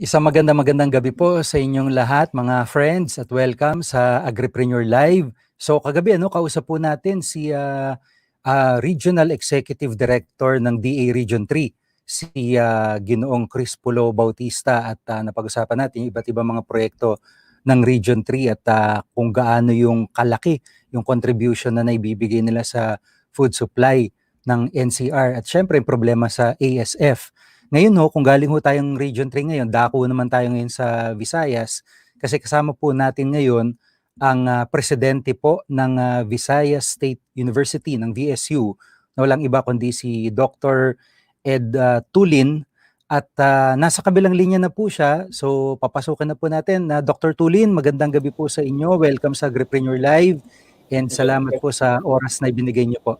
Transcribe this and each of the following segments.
Isang magandang gabi po sa inyong lahat, mga friends, at welcome sa AgriPreneur Live. So kagabi kausap po natin si Regional Executive Director ng DA Region 3, si Ginoong Crispulo Bautista, at napag-usapan natin yung iba't ibang mga proyekto ng Region 3 at kung gaano yung kalaki yung contribution na naibibigay nila sa food supply ng NCR at syempre yung problema sa ASF. Ngayon kung galing tayong Region 3 ngayon, dako naman tayo ngayon sa Visayas kasi kasama po natin ngayon ang presidente po ng Visayas State Univerity ng VSU na walang iba kundi si Dr. Tulin at nasa kabilang linya na po siya. So papasukan na po natin na Dr. Tulin, magandang gabi po sa inyo. Welcome sa AgriPreneur Live and salamat po sa oras na ibinigay niyo po.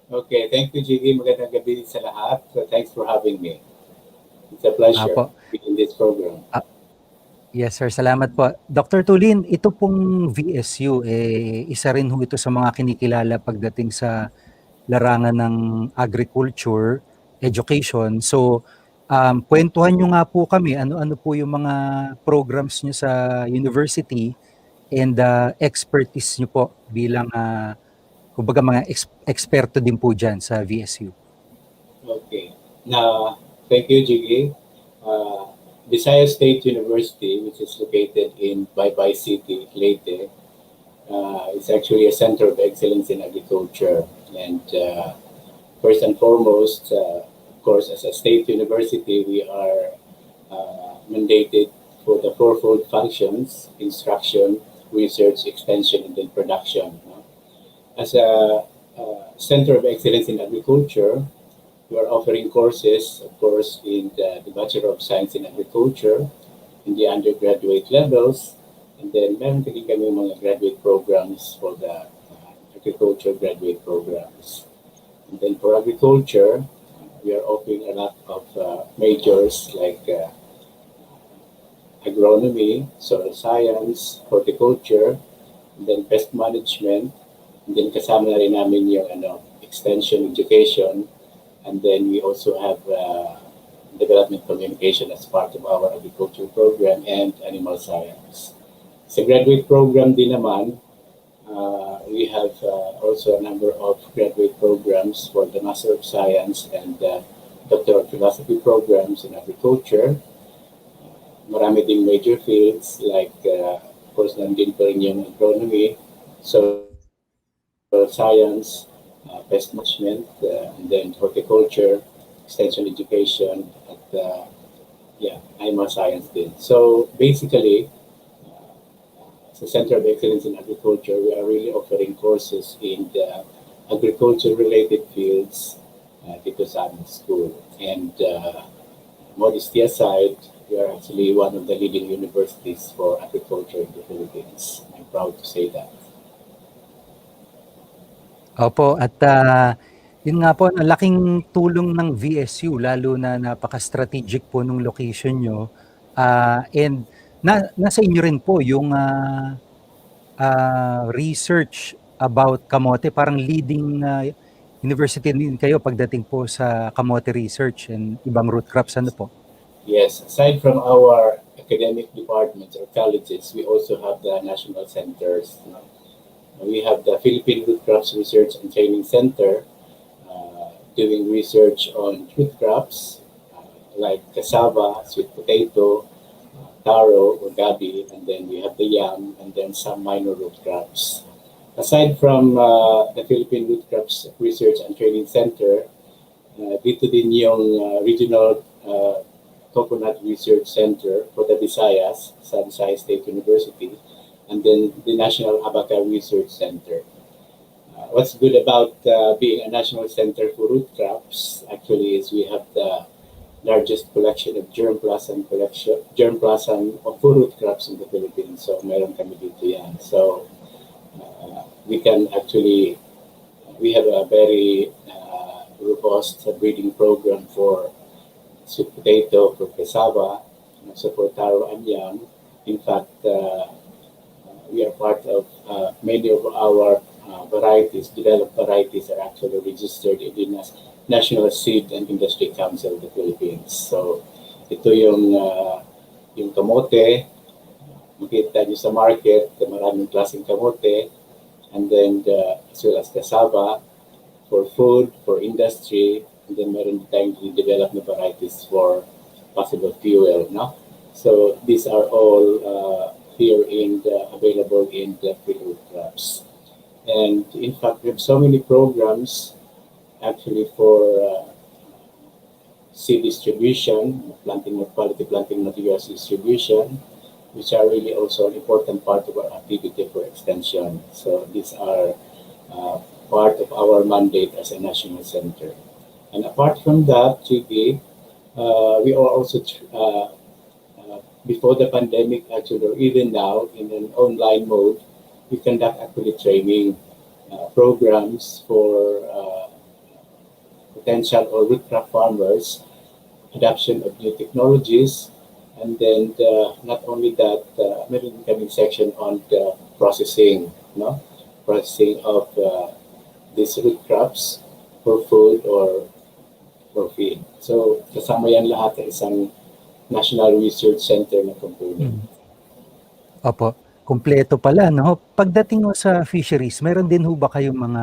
Okay, thank you, Jiggy. Magandang gabi sa lahat. So, thanks for having me. It's a pleasure to be in this program. Yes, sir. Salamat po. Dr. Tulin, ito pong VSU, isa rin ito sa mga kinikilala pagdating sa larangan ng agriculture, education. So, kwentuhan nyo nga po kami, ano po yung mga programs nyo sa university and expertise nyo po bilang kumbaga mga eksperto din po dyan sa VSU. Okay. Now, thank you, Jiggy. Visayas State University, which is located in Baybay City, Leyte, is actually a center of excellence in agriculture. And first and foremost, of course, as a state university, we are mandated for the fourfold functions: instruction, research, extension, and then production. As a Center of Excellence in Agriculture, we are offering courses, of course, in the Bachelor of Science in Agriculture, in the undergraduate levels, and then meron din kami mga graduate programs for the agriculture graduate programs. And then for agriculture, we are offering a lot of majors like agronomy, soil science, horticulture, and then pest management. And then kasama na rin namin yung extension education, and then we also have development communication as part of our agriculture program and animal science. Sa graduate program din naman, we have also a number of graduate programs for the Master of Science and Doctor of Philosophy programs in agriculture. Marami ding major fields like, of course, nandun pa rin yung agronomy, so science, pest management, and then horticulture, extension education, at animal science din. So basically, as a Center of Excellence in Agriculture, we are really offering courses in the agriculture-related fields dito sa aming school. And modesty aside, we are actually one of the leading universities for agriculture in the Philippines. I'm proud to say that. Opo, at yun nga po, ang laking tulong ng VSU, lalo na napaka-strategic po nung location nyo. And nasa inyo rin po yung research about kamote, parang leading university din kayo pagdating po sa kamote research and ibang root crops, ano po? Yes, aside from our academic departments or colleges, we also have the national centers. We have the Philippine Root Crops Research and Training Center doing research on root crops like cassava, sweet potato, taro or gabi, and then we have the yam, and then some minor root crops. Aside from the Philippine Root Crops Research and Training Center, dito din yung Regional Coconut Research Center for the Visayas sa Visayas State University, and then the National Abaca Research Center. What's good about being a national center for root crops actually is we have the largest collection of germplasm of root crops in the Philippines. So meron kami dito yan. So we can actually, we have a very robust breeding program for sweet potato, for cassava, so for taro and yam. In fact, we are part of many of our varieties, developed varieties are actually registered in the National Seed and Industry Council of the Philippines. So Ito yung kamote. Makita nyo sa market, maraming klaseng kamote. And then as well as cassava for food, for industry. And then meron tayong develop na varieties for possible fuel. No? So these are all here available in the field crops. And in fact, we have so many programs actually for seed distribution, quality planting materials distribution, which are really also an important part of our activity for extension. So these are part of our mandate as a national center. And apart from that, Jiggy, we are also, before the pandemic actually, or even now in an online mode, we conduct actually training programs for potential or root crop farmers, adoption of new technologies, and then not only that, meron kaming section on the processing, no? Processing of these root crops for food or for feed. So kasama yan lahat sa isang National Research Center na component. Opo, kumpleto pala, no? Pagdating ho sa fisheries, meron din ho ba kayong mga,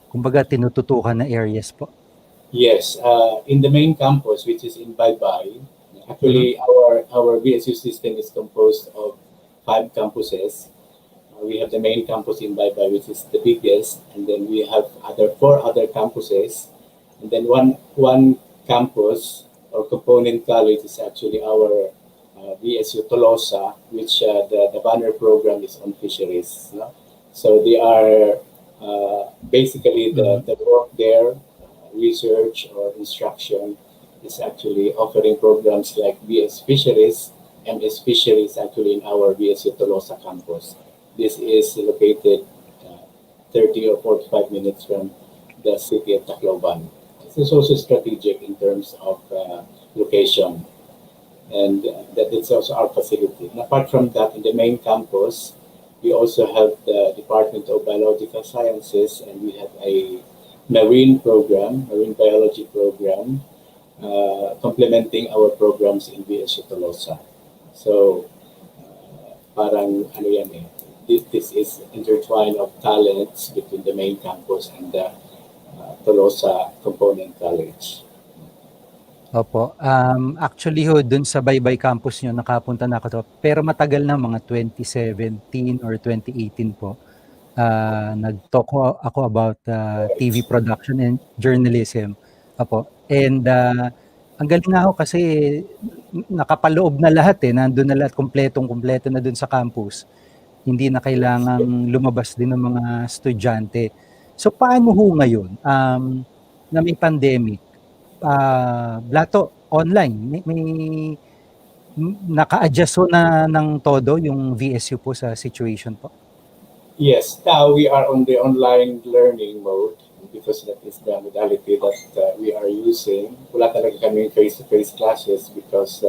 kumbaga, tinututukan na areas po? Yes, in the main campus, which is in Baybay, actually our BSU system is composed of 5 campuses. We have the main campus in Baybay, which is the biggest, and then we have 4 other campuses, and then one campus or component college is actually our BSU Tolosa, which the banner program is on fisheries. No? So they are basically the work there, research or instruction is actually offering programs like BS Fisheries, MS Fisheries actually in our BSU Tolosa campus. This is located 30 or 45 minutes from the city of Tacloban. This is also strategic in terms of location, and that is also our facility. And apart from that, in the main campus, we also have the Department of Biological Sciences, and we have a marine biology program, complementing our programs in BSU Tolosa. So, parang ano yan eh, this is intertwine of talents between the main campus and the Tolosa Component College. Opo. Actually ho, dun sa Baybay campus nyo, nakapunta na ako to. Pero matagal na, mga 2017 or 2018 po. Nag-talk ako about TV production and journalism. Opo. And ang galing nga ho kasi nakapaloob na lahat eh. Nandun na lahat, kompleto na dun sa campus. Hindi na kailangang lumabas din ng mga estudyante. So paano ho ngayon na may pandemic? Blato, online, may naka-adjust ho na ng todo yung VSU po sa situation po? Yes, now we are on the online learning mode because that is the modality that we are using. Wala talaga kami face-to-face classes because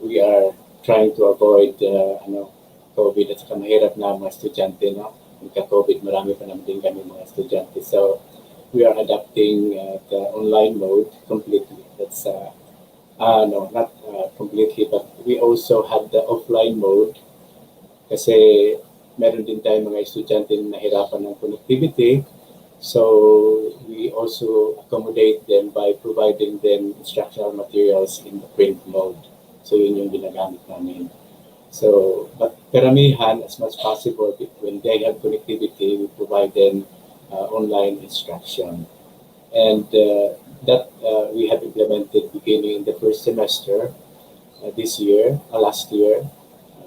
we are trying to avoid COVID at saka mahirap na mga estudyante, no? Magka-COVID, marami pa naman din kami mga estudyante. So, we are adapting the online mode completely. That's not completely, but we also have the offline mode kasi meron din tayong mga estudyante na nahirapan ng connectivity. So we also accommodate them by providing them instructional materials in the print mode. So yun yung ginagamit namin. So, but karamihan, as much possible, when they have connectivity, we provide them online instruction. And that we have implemented beginning in the first semester this year, last year.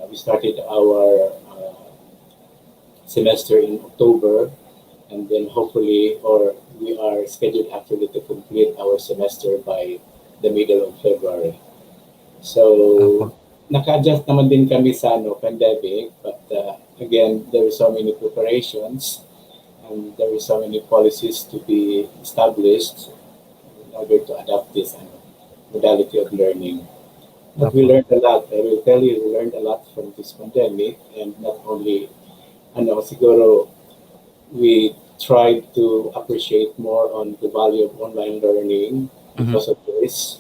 We started our semester in October, and then hopefully, or we are scheduled actually to complete our semester by the middle of February. So, naka-adjust naman din kami sa pandemic, but again, there are so many preparations and there are so many policies to be established in order to adapt this modality of learning. But we learned a lot. I will tell you, we learned a lot from this pandemic, and not only siguro we tried to appreciate more on the value of online learning because of this.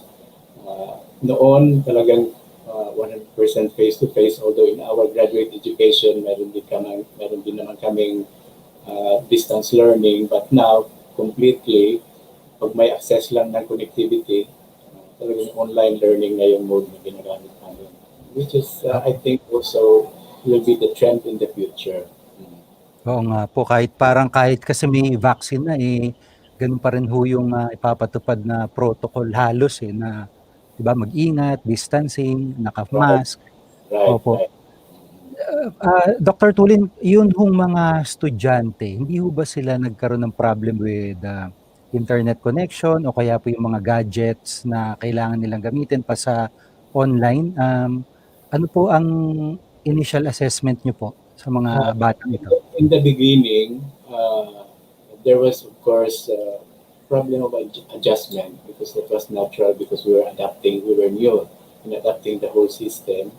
Noon talagang 100% face-to-face, although in our graduate education, meron din naman kaming distance learning, but now completely, pag may access lang ng connectivity, talagang online learning na yung mode na ginagamit namin. Which is, I think also will be the trend in the future. Oo nga po, kahit kasi may vaccine na ganun pa rin ho yung ipapatupad na protocol halos na 'di ba mag-ingat, distancing, Right, naka-mask. right, Opo. right. Dr. Tulin, yun hong mga estudyante, hindi ho ba sila nagkaroon ng problem with internet connection o kaya po yung mga gadgets na kailangan nilang gamitin pa sa online? Ano po ang initial assessment niyo po sa mga batang ito? In the beginning, there was, of course, problem of adjustment because that was natural because we were new in adapting the whole system.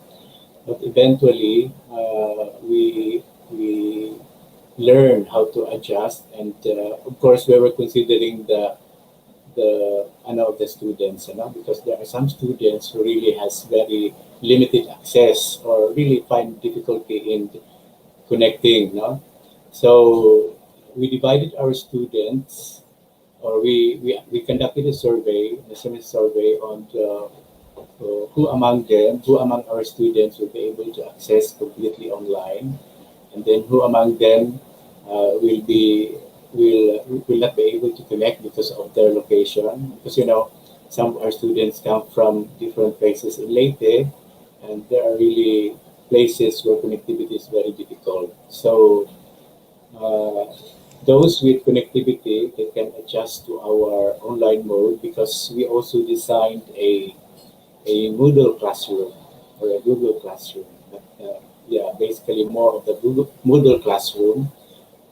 But eventually, we learned how to adjust, and of course, we were considering the of the students, because there are some students who really has very limited access or really find difficulty in connecting, no? So we divided our students, or we conducted a SMS survey on who among our students will be able to access completely online, and then who among them will not be able to connect because of their location. Because some of our students come from different places in Leyte, and there are really places where connectivity is very difficult. So those with connectivity, they can adjust to our online mode because we also designed a Moodle classroom or a Google classroom. But, basically more of the Moodle classroom,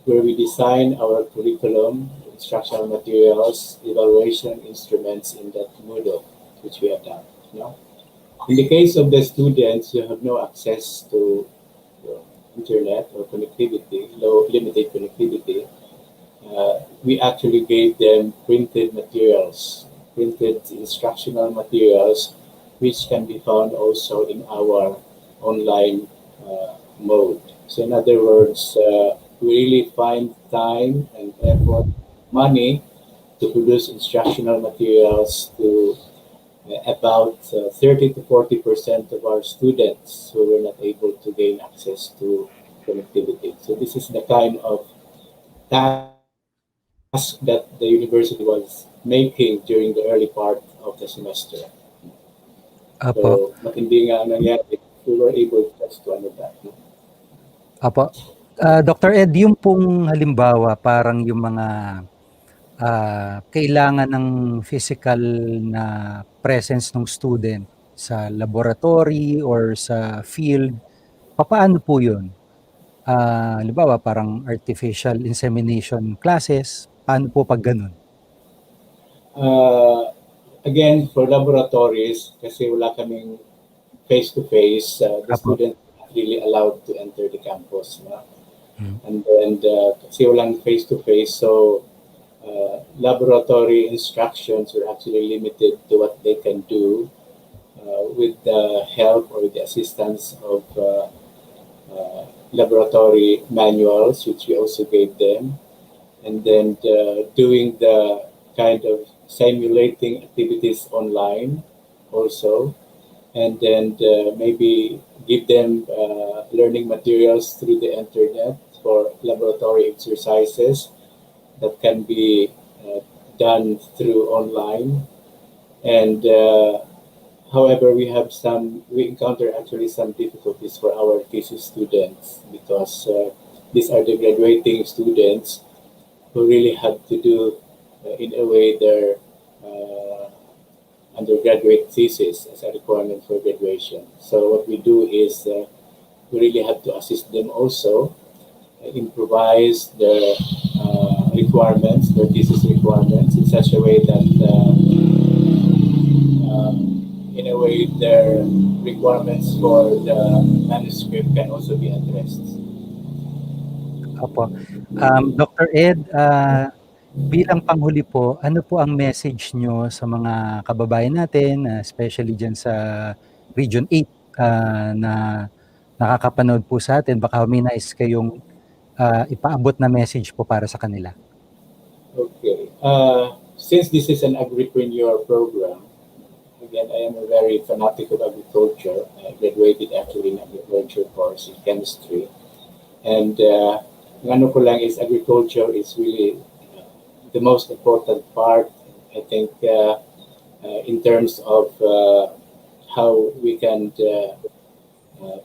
where we design our curriculum, instructional materials, evaluation instruments in that Moodle, which we have done. In the case of the students who have no access to internet or connectivity, limited connectivity, we actually gave them printed instructional materials, which can be found also in our online mode. So in other words, we really find time and effort, money to produce instructional materials to about 30 to 40% of our students who were not able to gain access to connectivity. So this is the kind of task that the university was making during the early part of the semester. Apo. So matindi nga nangyari, we were able just to ano that. Apo. Dr. Ed, yung pong halimbawa parang yung mga kailangan ng physical na presence ng student sa laboratory or sa field, papaano po yun? Halimbawa parang artificial insemination classes, paano po pag ganun? Again, for laboratories, kasi wala kaming face-to-face, the students are not really allowed to enter the campus. And then, kasi walang face-to-face, so laboratory instructions are actually limited to what they can do with the help or the assistance of laboratory manuals, which we also gave them. And then doing the kind of simulating activities online also. And then maybe give them learning materials through the internet for laboratory exercises that can be done through online. And however, we encounter actually some difficulties for our thesis students because these are the graduating students who really had to do in a way their undergraduate thesis as a requirement for graduation. So what we do is we really have to assist them also, improvise the requirements, their thesis requirements in such a way that their requirements for the manuscript can also be addressed. Opo. Dr. Ed, bilang panghuli po, ano po ang message nyo sa mga kababayan natin, especially dyan sa Region 8 na nakakapanood po sa atin? Baka may nais kayong ipaabot na message po para sa kanila. Okay. Since this is an AgriPreneur program, again, I am a very fanatic of agriculture. I graduated actually in agriculture course in chemistry. And ang ano ko lang is agriculture is really the most important part, I think, in terms of how we can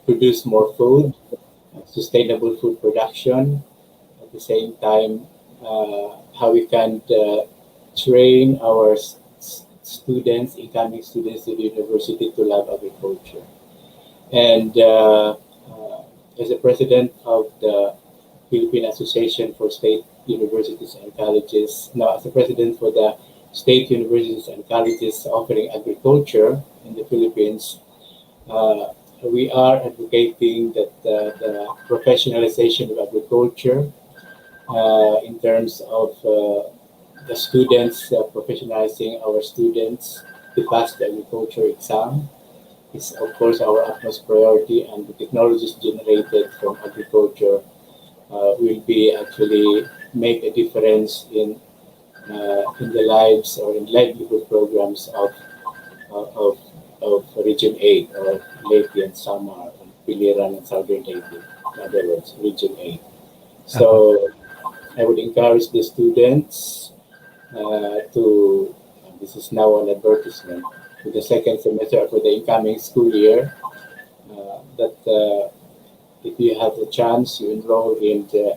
produce more food, sustainable food production. At the same time, how we can train our students, incoming students in the university to love agriculture. And as the president of the Philippine Association for State Universities and Colleges, now as the president for the State Universities and Colleges offering agriculture in the Philippines, we are advocating that the professionalization of agriculture in terms of the students, professionalizing our students to pass the agriculture exam is, of course, our utmost priority, and the technologies generated from agriculture will be actually make a difference in the lives or in livelihood programs of Region 8 or Leyte and Samar, and Piliran and Southern Leyte, in other words, Region 8. So I would encourage the students to, this is now an advertisement, to the second semester for the incoming school year, that if you have the chance, you enroll in the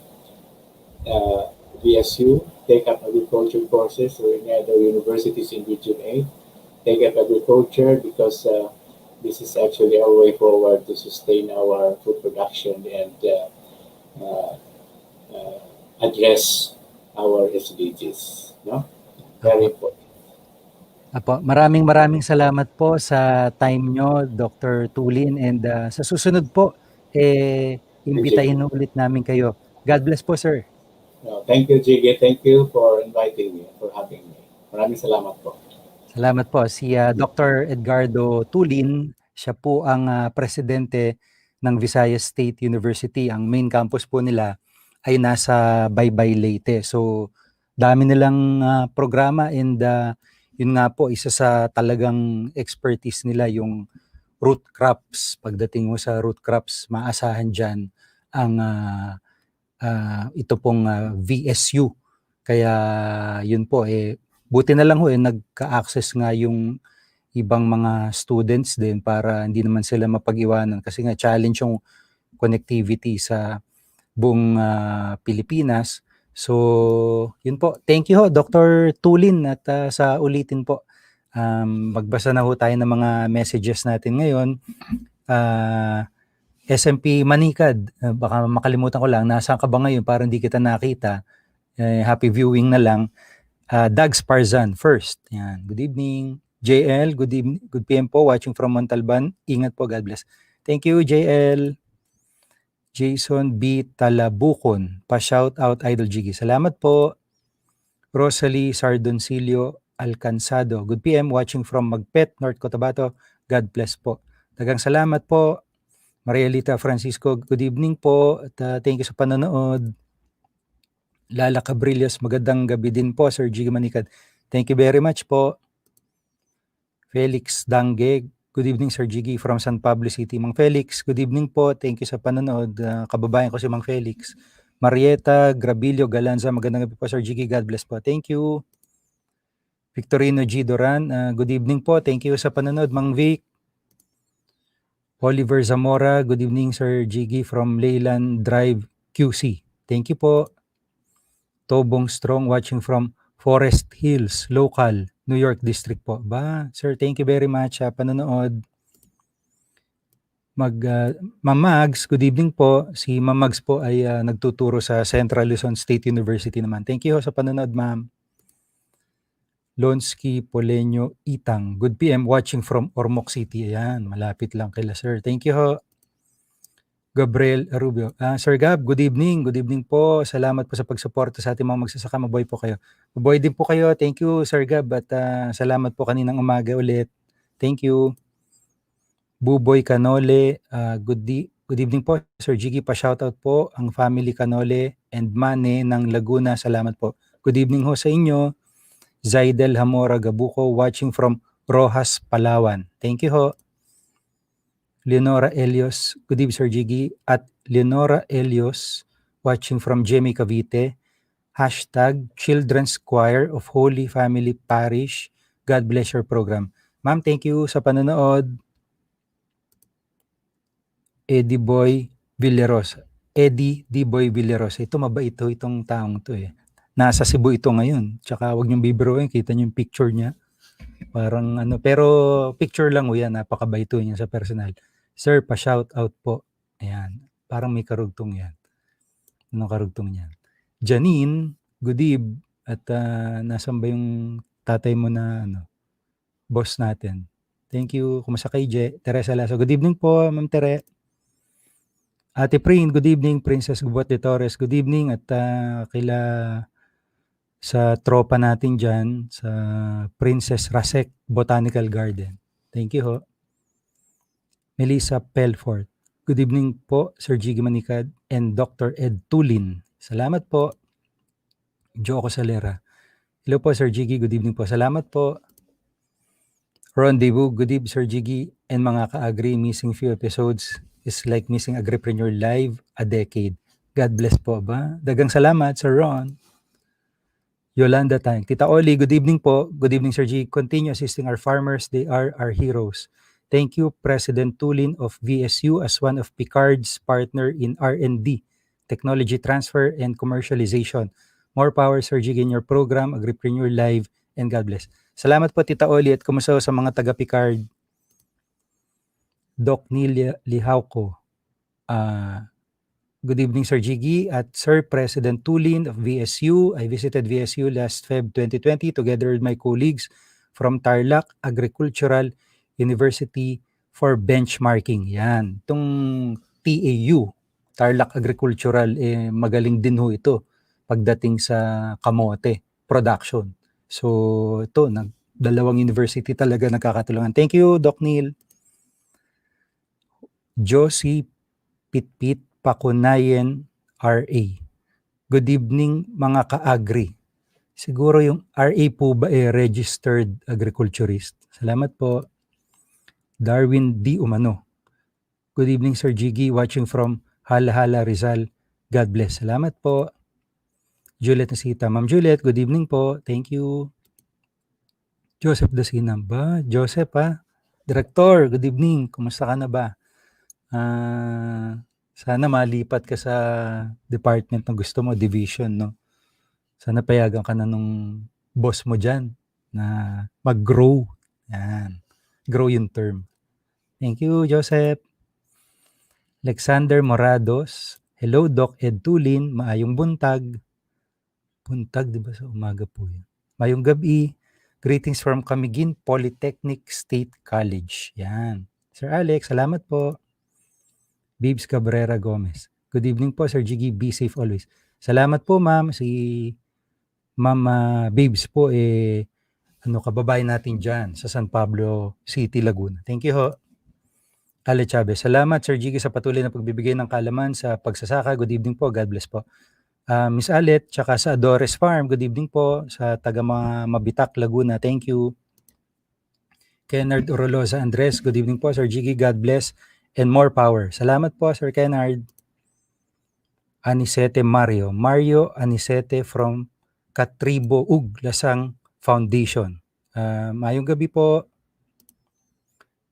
VSU, take up agriculture courses, or any other universities in Region 8, take up agriculture, because this is actually our way forward to sustain our food production and address our SDGs. No? Very important. Apo, maraming salamat po sa time nyo, Dr. Tulin, and sa susunod po, imbitahin ulit namin kayo. God bless po, sir. Thank you, Jiggy. Thank you for inviting me, for having me. Maraming salamat po. Salamat po. Si Dr. Edgardo Tulin, siya po ang presidente ng Visayas State University. Ang main campus po nila ay nasa Baybay, Leyte. So, dami nilang programa, and yun nga po, isa sa talagang expertise nila yung root crops. Pagdating mo sa root crops, maasahan dyan ang ito pong VSU. Kaya yun po, buti na lang nagka-access nga yung ibang mga students din para hindi naman sila mapag-iwanan, kasi nga challenge yung connectivity sa buong Pilipinas. So, yun po. Thank you ho, Dr. Tulin, at sa ulitin po. Magbasa na ho tayo ng mga messages natin ngayon. SMP Manicad, baka makalimutan ko lang, nasaan ka ba ngayon para hindi kita nakita? Happy viewing na lang. Dags Parzan first. Yan. Good evening. JL, good evening. Good PM po, watching from Montalban. Ingat po, God bless. Thank you, JL. Jason B. Talabukon, pa-shout out Idol Jiggy. Salamat po. Rosalie Sardoncillo Alcansado. Good PM, watching from Magpet, North Cotabato. God bless po. Dagang salamat po. Marielita Francisco, good evening po. At thank you sa panonood. Lala Cabrillas, magandang gabi din po, Sir Jiggy Manicad. Thank you very much po. Felix Dange, good evening, Sir Jiggy from San Pablo City. Mang Felix, good evening po. Thank you sa panonood. Kababayan ko si Mang Felix. Marieta Grabillo Galanza, magandang gabi po, Sir Jiggy. God bless po. Thank you. Victorino G. Doran, good evening po. Thank you sa panonood, Mang Vic. Oliver Zamora, good evening, Sir Jiggy from Leyland Drive, QC. Thank you po. Tobong Strong, watching from Forest Hills, Local, New York District po. Sir, thank you very much sa panonood. Mamags, good evening po. Si Mamags po ay nagtuturo sa Central Luzon State University naman. Thank you ho sa panonood, ma'am. Lonsky Polenyo Itang, good PM, watching from Ormoc City. Ayan, malapit lang kila sir. Thank you ho. Gabriel Arubio. Sir Gab, good evening. Good evening po. Salamat po sa pagsuporta sa ating mga magsasaka. Mabuhay po kayo. Mabuhay din po kayo. Thank you, Sir Gab. At salamat po kaninang umaga ulit. Thank you. Buboy Canole, good evening po. Sir Jiggy, pa-shoutout po ang family Canole and Mane ng Laguna. Salamat po. Good evening ho sa inyo. Zaidel Hamora Gabuco, watching from Rojas, Palawan. Thank you ho. Leonora Elios, good evening Sir Jiggy. At Leonora Elios, watching from Jemmy Cavite. Hashtag Children's Choir of Holy Family Parish. God bless your program. Ma'am, thank you sa panonood. Eddie Boy Villarosa. Eddie D. Boy Villarosa. Ito mabait ito, itong taong to eh. Nasa Cebu ito ngayon. Tsaka wag niyong bibiruin, kita niyo yung picture niya. Parang ano, pero picture lang o yan, napakabait ito niya sa personal. Sir, pa-shout out po. Ayan, parang may karugtong yan. Anong karugtong niyan? Janine, good eve. At nasan ba yung tatay mo na boss natin? Thank you. Kumusta kay Teresa Lasso? Good evening po, Ma'am Tere. Ate Prin, good evening. Princess Gubot de Torres, good evening. At kila sa tropa natin dyan, sa Princess Rasek Botanical Garden. Thank you ho. Melissa Pelfort, good evening po, Sir Jiggy Manicad and Dr. Ed Tulin. Salamat po. Joko Salera. Hello po, Sir Jiggy. Good evening po. Salamat po. Rendezvous, good evening, Sir Jiggy and mga ka-agri. Missing few episodes is like missing AgriPreneur live a decade. God bless po ba? Dagang salamat, Sir Ron. Yolanda Tang. Tita Oli, good evening po. Good evening, Sir G. Continue assisting our farmers. They are our heroes. Thank you, President Tulin of VSU as one of Picard's partner in R&D, technology transfer and commercialization. More power, Sir G, in your program, AgriPreneur Live, and God bless. Salamat po, Tita Oli, at kumusta sa mga taga-Picard. Doc Neil Lihauco. Good evening, Sir Jiggy. At Sir President Tulin of VSU. I visited VSU last Feb 2020 together with my colleagues from Tarlac Agricultural University for benchmarking. Yan. Itong TAU, Tarlac Agricultural, magaling din ho ito pagdating sa kamote production. So ito, dalawang university talaga nagkakatulungan. Thank you, Doc Neil. Josie Pitpit Pakunayan RA. Good evening mga ka-agri. Siguro yung RA po ba registered agriculturist? Salamat po. Darwin D. Umano. Good evening Sir Jiggy, watching from Hala-Hala, Rizal. God bless. Salamat po. Juliet Nasita. Ma'am Juliet, good evening po. Thank you. Joseph Dasinam ba? Joseph Director, good evening. Kumusta ka na ba? Sana malipat ka sa department na gusto mo, division, no? Sana payagan ka na nung boss mo dyan na mag-grow. Yan. Grow yung term. Thank you, Joseph. Alexander Morados. Hello, Doc Ed Tulin. Maayong buntag. Buntag, di ba sa umaga po yun? Maayong gabi. Greetings from Camiguin Polytechnic State College. Yan. Sir Alex, salamat po. Bibs Cabrera Gomez. Good evening po, Sir Jiggy. Be safe always. Salamat po, ma'am. Si Ma'am Bibs po, kababayan natin dyan sa San Pablo City, Laguna. Thank you ho. Ale Chavez. Salamat, Sir Jiggy, sa patuloy na pagbibigay ng kaalaman sa pagsasaka. Good evening po. God bless po. Miss Alet, tsaka sa Adores Farm. Good evening po sa taga Mabitak, Laguna. Thank you. Kennard Oroloza Andres. Good evening po, Sir Jiggy. God bless. And more power. Salamat po, Sir Kennard. Anisete Mario. Mario Anisete from Katribo Ug Lasang Foundation. Mayong gabi po.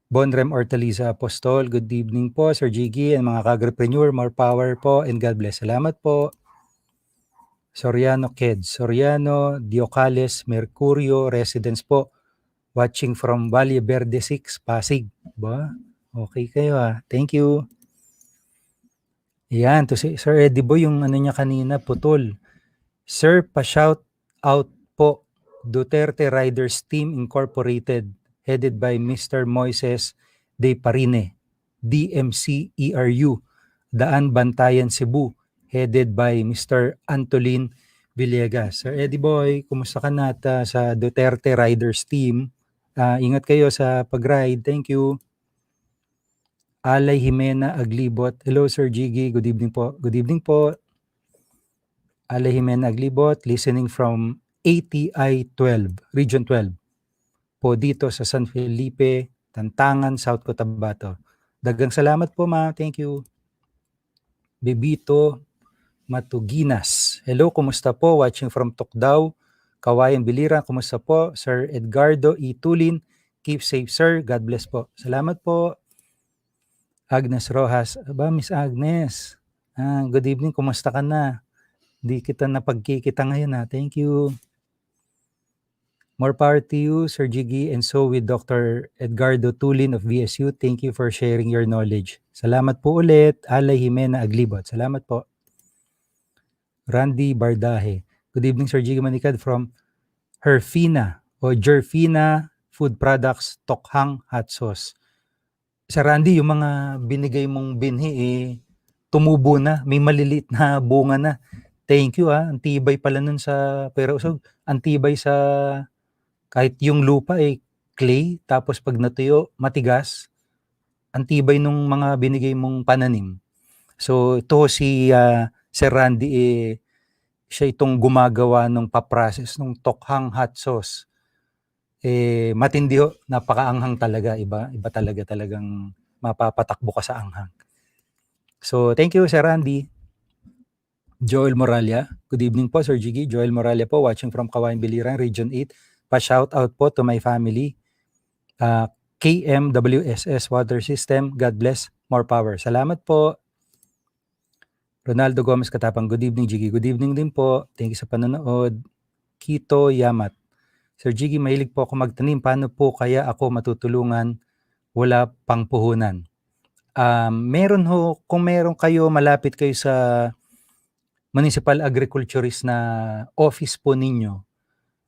Bonrem Ortaliza Apostol. Good evening po, Sir Jiggy and mga ka-agripreneur. More power po and God bless. Salamat po. Soriano Keds. Soriano Diocales Mercurio Residence po. Watching from Valle Verde 6, Pasig. Ba? Okay kayo Thank you. Yan, to si Sir Eddie Boy, yung niya kanina, putol. Sir, pa-shout out po. Duterte Riders Team Incorporated, headed by Mr. Moises De Parine, DMC ERU, Daan, Bantayan, Cebu, headed by Mr. Antolin Villegas. Sir Eddie Boy, kumusta ka na sa Duterte Riders Team? Ingat kayo sa pag-ride. Thank you. Alay Jimena Aglibot. Hello, Sir Jiggy. Good evening po. Good evening po. Alay Jimena Aglibot, listening from ATI 12, Region 12. Po dito sa San Felipe, Tantangan, South Cotabato. Dagang salamat po, ma. Thank you. Bebito Matuginas. Hello, kumusta po? Watching from Tokdaw, Kawayan Biliran. Kumusta po? Sir Edgardo Tulin. Keep safe, sir. God bless po. Salamat po. Agnes Rojas. Aba, Miss Agnes. Good evening. Kumusta ka na? Di kita napagkikita ngayon, ha. Thank you. More power to you, Sir Jiggy, and so with Dr. Edgardo Tulin of VSU. Thank you for sharing your knowledge. Salamat po ulit. Alay Jimena Aglibot. Salamat po. Randy Bardahe. Good evening, Sir Jiggy Manicad from Herfina o Jerfina Food Products Tokhang Hot Sauce. Sir Randy, yung mga binigay mong binhi, tumubo na. May maliliit na bunga na. Thank you, ha. Antibay pala nun sa pero usog. Antibay sa kahit yung lupa clay, tapos pag natuyo, matigas. Antibay nung mga binigay mong pananim. So ito si Sir Randy, siya itong gumagawa ng paprocess ng Tokhang hot sauce. Matindi ho, napakaanghang talaga. Iba talagang mapapatakbo ka sa anghang. So thank you, Sir Randy. Joel Moralia. Good evening po, Sir Jiggy. Joel Moralia po, watching from Kawayan Biliran, Region 8. Pa-shout out po to my family. KMWSS Water System. God bless. More power. Salamat po. Ronaldo Gomez Katapang. Good evening, Jiggy. Good evening din po. Thank you sa panonood. Kito Yamat. Sir Jiggy, mahilig po ako magtanim. Paano po kaya ako matutulungan? Wala pang puhunan. Meron ho, kung meron kayo, malapit kayo sa municipal agriculturist na office po ninyo,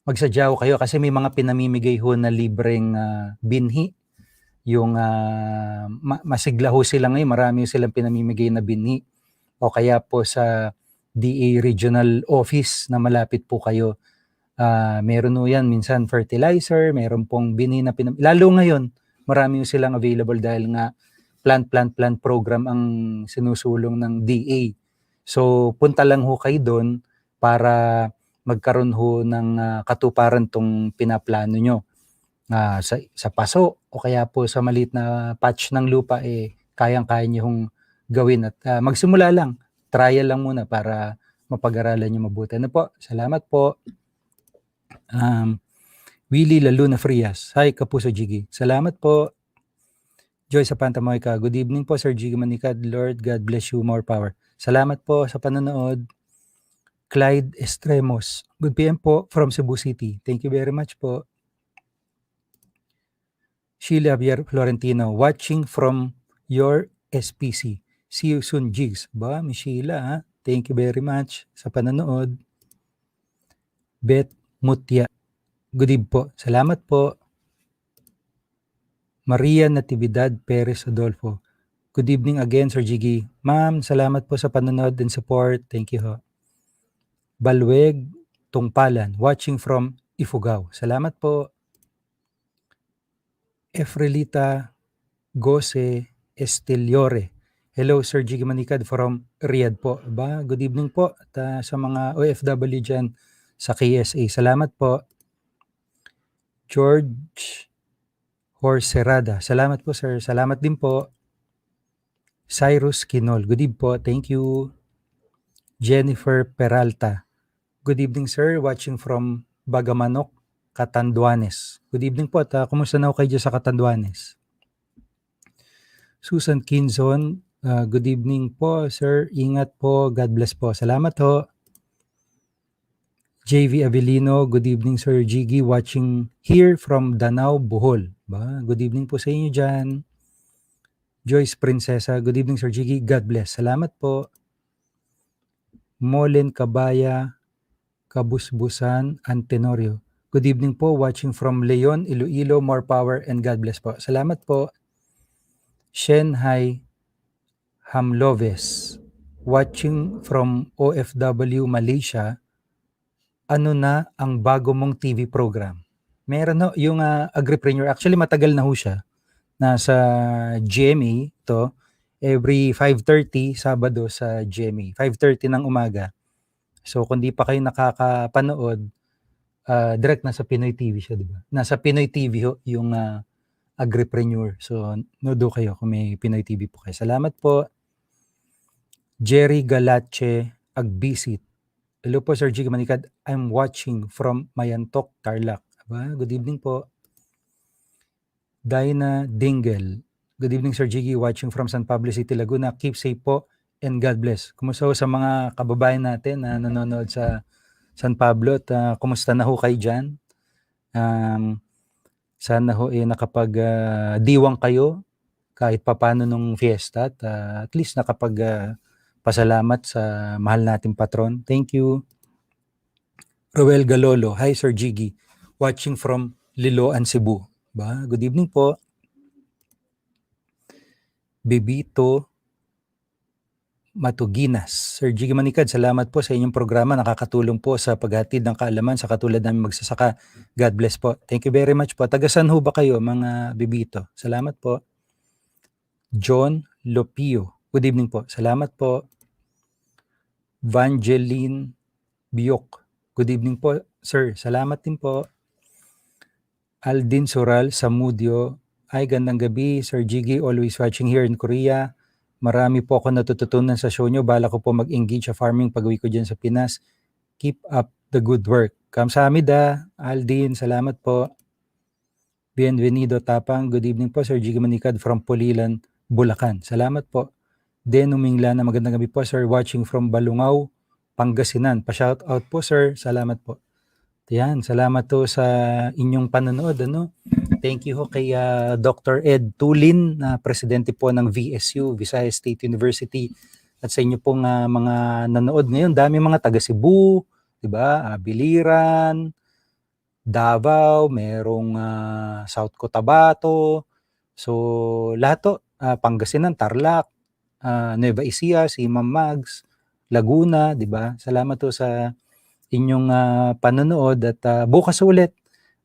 magsadya ho kayo kasi may mga pinamimigay ho na libreng binhi. Yung masigla ho sila ngayon, marami ho silang pinamimigay na binhi. O kaya po sa DA Regional Office na malapit po kayo, meron ho yan, minsan fertilizer, meron pong binhi na lalo ngayon, marami ho silang available dahil nga plant program ang sinusulong ng DA. So punta lang ho kayo doon para magkaroon ho ng katuparan tong pinaplano nyo. Sa paso o kaya po sa maliit na patch ng lupa, kayang-kaya nyo hong gawin. At magsimula lang, trial lang muna para mapag-aralan nyo mabuti. Ano po? Salamat po. Willie Laluna Frias. Hi, Kapuso Jiggy. Salamat po. Joy sa Pantamoyka. Good evening po, Sir Jiggy Manicad. Lord, God bless you. More power. Salamat po sa panonood. Clyde Estremos. Good PM po from Cebu City. Thank you very much po. Sheila Javier Florentino. Watching from your SPC. See you soon, Jigs. Ba, Miss Sheila, ha? Thank you very much sa panonood. Beth Mutya. Good evening po. Salamat po. Maria Natividad Perez Adolfo. Good evening again, Sir Jiggy. Ma'am, salamat po sa panonood and support. Thank you ho. Balweg Tungpalan, watching from Ifugao. Salamat po. Efrelita Gose Esteliore. Hello, Sir Jiggy Manicad from Riyadh po. Good evening po at sa mga OFW dyan sa KSA. Salamat po. George Horserada. Salamat po, sir. Salamat din po. Cyrus Kinol. Good evening po. Thank you. Jennifer Peralta. Good evening, sir. Watching from Bagamanok, Catanduanes. Good evening po. At kumusta na kayo sa Catanduanes? Susan Kinzon. Good evening po, sir. Ingat po. God bless po. Salamat ho. JV Avelino, good evening, Sir Jiggy, watching here from Danao, Bohol. Good evening po sa inyo dyan. Joyce Princesa, good evening, Sir Jiggy, God bless. Salamat po. Molen Kabaya, Kabusbusan, Antenorio. Good evening po, watching from Leon, Iloilo, more power and God bless po. Salamat po. Shenhai Hamloves, watching from OFW Malaysia, ano na ang bago mong TV program? Meron no, yung AgriPreneur. Actually, matagal na ho siya. Nasa GMA to. Every 5:30 Sabado sa GMA. 5:30 ng umaga. So, kung di pa kayo nakakapanood, direct nasa Pinoy TV siya, di ba? Nasa Pinoy TV ho, yung AgriPreneur. So, nodo kayo kung may Pinoy TV po kayo. Salamat po. Jerry Galache Agbisit. Hello po, Sir Jiggy Manicad. I'm watching from Mayantok, Tarlac. Aba, good evening po. Dinah Dingle. Good evening, Sir Jiggy. Watching from San Pablo City, Laguna. Keep safe po and God bless. Kumusta ho sa mga kababayan natin na nanonood sa San Pablo at kumusta na ho kayo dyan? Sana ho nakapag-diwang kayo kahit papano nung fiesta at least pasalamat sa mahal nating patron. Thank you. Roel Galolo. Hi, Sir Jiggy. Watching from Liloan, Cebu. Ba? Good evening po. Bebito Matuginas. Sir Jiggy Manicad, salamat po sa inyong programa. Nakakatulong po sa paghatid ng kaalaman sa katulad namin magsasaka. God bless po. Thank you very much po. Tagasan ho ba kayo, mga Bebito? Salamat po. John Lopio. Good evening po. Salamat po. Vangeline Biok. Good evening po, sir. Salamat din po. Aldin Soral Samudio. Ay, gandang gabi, Sir Jiggy. Always watching here in Korea. Marami po ako natututunan sa show nyo. Bala ko po mag-engage sa farming pag-uwi ko dyan sa Pinas. Keep up the good work. Kamsahamnida, Aldin. Salamat po. Bienvenido Tapang. Good evening po, Sir Jiggy Manicad from Pulilan, Bulacan. Salamat po. Den Umingla na magandang gabi po, sir. Watching from Balungaw, Pangasinan. Pa-shout out po, sir. Salamat po. Yan, salamat to sa inyong panonood. Thank you ho kay Dr. Ed Tulin, na presidente po ng VSU, Visayas State University. At sa inyo pong mga nanood ngayon, dami mga taga Cebu, di ba? Biliran, Davao, merong South Cotabato. So, lahat to, Pangasinan, Tarlac, Nueva Ecija, si Ma'am Mags, Laguna, di ba? Salamat to sa inyong panonood at bukas ulit,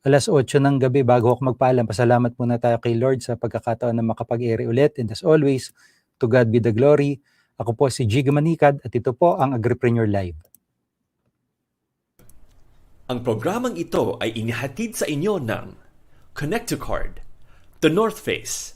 alas 8 ng gabi bago ako magpaalam. Pasalamat muna tayo kay Lord sa pagkakataon na makapag-ere ulit. And as always, to God be the glory. Ako po si Jiggy Manicad at ito po ang AgriPreneur Live. Ang programang ito ay inihatid sa inyo ng Connect to Card, The North Face,